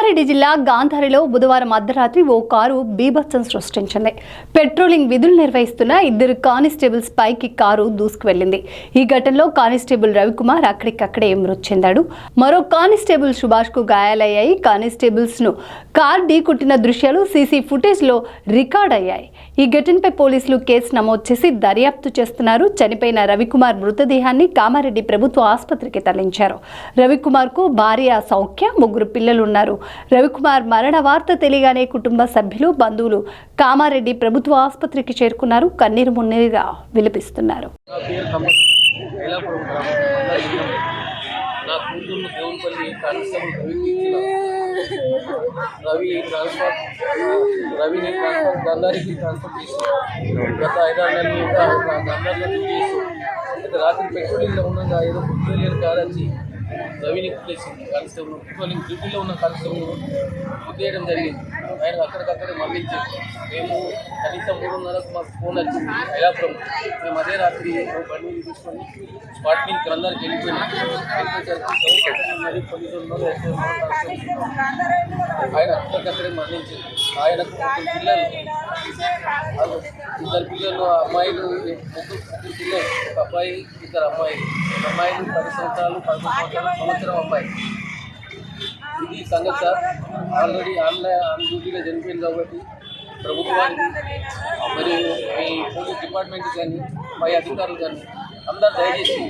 కామారెడ్డి జిల్లా గాంధారిలో బుధవారం అర్ధరాత్రి ఓ కారు బీభత్సం సృష్టించింది. పెట్రోలింగ్ విధులు నిర్వహిస్తున్న ఇద్దరు కానిస్టేబుల్స్ పైకి కారు దూసుకువెళ్లింది. ఈ ఘటనలో కానిస్టేబుల్ రవికుమార్ అక్కడికక్కడే మృతి చెందాడు. మరో కానిస్టేబుల్ సుభాష్ కు గాయాలయ్యాయి. కానిస్టేబుల్స్ ను కార్ ఢీకొట్టిన దృశ్యాలు సీసీ ఫుటేజ్ లో రికార్డ్ అయ్యాయి. ఈ ఘటనపై పోలీసులు కేసు నమోదు చేసి దర్యాప్తు చేస్తున్నారు. చనిపోయిన రవికుమార్ మృతదేహాన్ని కామారెడ్డి ప్రభుత్వ ఆసుపత్రికి తరలించారు. రవికుమార్ కు భార్య సౌఖ్య, ముగ్గురు పిల్లలు ఉన్నారు. రవికుమార్ మరణ వార్త తెలియగానే కుటుంబ సభ్యులు, బంధువులు కామారెడ్డి ప్రభుత్వ ఆసుపత్రికి చేరుకున్నారు. కన్నీరు మున్నీరుగా విలపిస్తున్నారు. రవిని గంధారికి ట్రాన్స్ఫర్ చేసి గత 5-6 నెలలుగా గంధారిలో చేస్తూ రాత్రి పెట్రోలింగ్లో ఉండగా ఏదో గుర్తులేని కార్ వచ్చి రవిని కుట్టేసింది. కానిస్టేబుల్ పెట్రోలింగ్ డ్యూటీలో ఉన్న కానిస్టేబుల్ కుట్టేయడం జరిగింది. ఆయన అక్కడికక్కడే మరణించారు. మేము కనీసం 3:30కు మాకు ఫోన్ వచ్చింది ఐలాపురం. మేము అదే రాత్రి బండి తీసుకొని స్పాట్ మీద గ్రంథానికి వెళ్ళిపోయినసరికి మరి పోలీసులు ఆయన అక్కడికక్కడే మరణించారు. ఆయనకు పిల్లలు, ఇద్దరు పిల్లలు, అమ్మాయిలు, ముగ్గురు పిల్లలు, ఒక అబ్బాయి, ఇద్దరు అమ్మాయిలు. అమ్మాయిలు 10 సంవత్సరాలు, 11 సంవత్సరం అబ్బాయి. ఇది సంగతి సార్. ఆల్రెడీ ఆన్ డ్యూటీగా చనిపోయింది కాబట్టి ప్రభుత్వానికి మరియు ఈ పోలీస్ డిపార్ట్మెంట్ కానీ పై అధికారులు కానీ అందరూ దయచేసి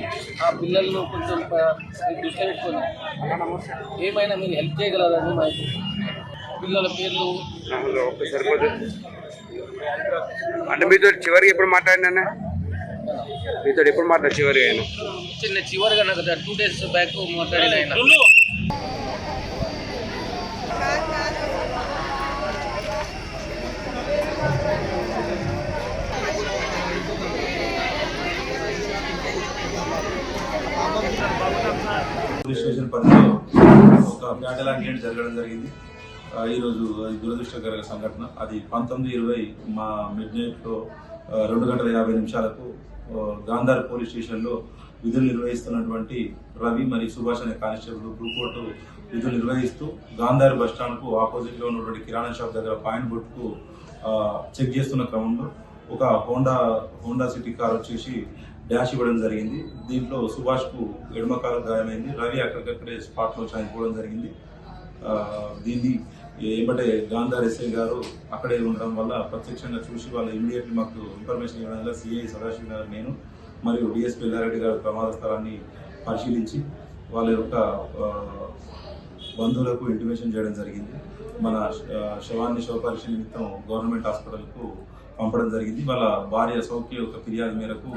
ఆ పిల్లలను కొంచెం దృష్టి పెట్టుకొని ఏమైనా మీరు హెల్ప్ చేయగలరని మాకు పిల్లల పేర్లు అంటే మీతో చివరికి ఎప్పుడు మాట్లాడినా మీతో ఎప్పుడు మాట్లాడు చివరి ఆయన చివరిగా నాకు 2 days బ్యాక్ మాట్లాడిన ఆయన పోలీస్ స్టేషన్ పరిధిలో ఒక ఫ్యాటల్ యాక్సిడెంట్ జరగడం జరిగింది. ఈరోజు దురదృష్టకర సంఘటన. అది 19:20 మా మిడ్ నైట్లో 2:50 గాంధార్ పోలీస్ స్టేషన్లో విధులు నిర్వహిస్తున్నటువంటి రవి మరియు సుభాష్ అనే కానిస్టేబుల్ గ్రూప్ విధులు నిర్వహిస్తూ గాంధార్ బస్ స్టాండ్కు ఆపోజిట్లో ఉన్నటువంటి కిరాణా షాప్ దగ్గర పాయింట్ బొట్టుకు చెక్ చేస్తున్న క్రమంలో ఒక హోండా సిటీ కార్ వచ్చేసి డాష్ ఇవ్వడం జరిగింది. దీంట్లో సుభాష్కు ఎడమకాలు గాయమైంది. రవి అక్కడికక్కడే స్పాట్లో చనిపోవడం జరిగింది. దీన్ని ఏమంటే గాంధార్ ఎస్ఐ గారు అక్కడే ఉండడం వల్ల ప్రత్యక్షంగా చూసి వాళ్ళు ఇమీడియట్లీ మాకు ఇన్ఫర్మేషన్ ఇవ్వడం వల్ల సిఐ సదాశివ్ గారు, నేను మరియు డిఎస్పీ ఎల్లారెడ్డి గారు ప్రమాద స్థలాన్ని పరిశీలించి వాళ్ళ యొక్క బంధువులకు ఇంటిమేషన్ చేయడం జరిగింది. మన శవాన్ని శవపరీక్ష నిమిత్తం గవర్నమెంట్ హాస్పిటల్కు పంపడం జరిగింది. వాళ్ళ భార్య సౌఖ్య యొక్క ఫిర్యాదు మేరకు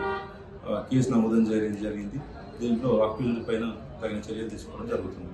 కేసు నమోదు చేయడం జరిగింది. దీంట్లో అక్యూజ్డ్ పైన తగిన చర్యలు తీసుకోవడం జరుగుతుంది.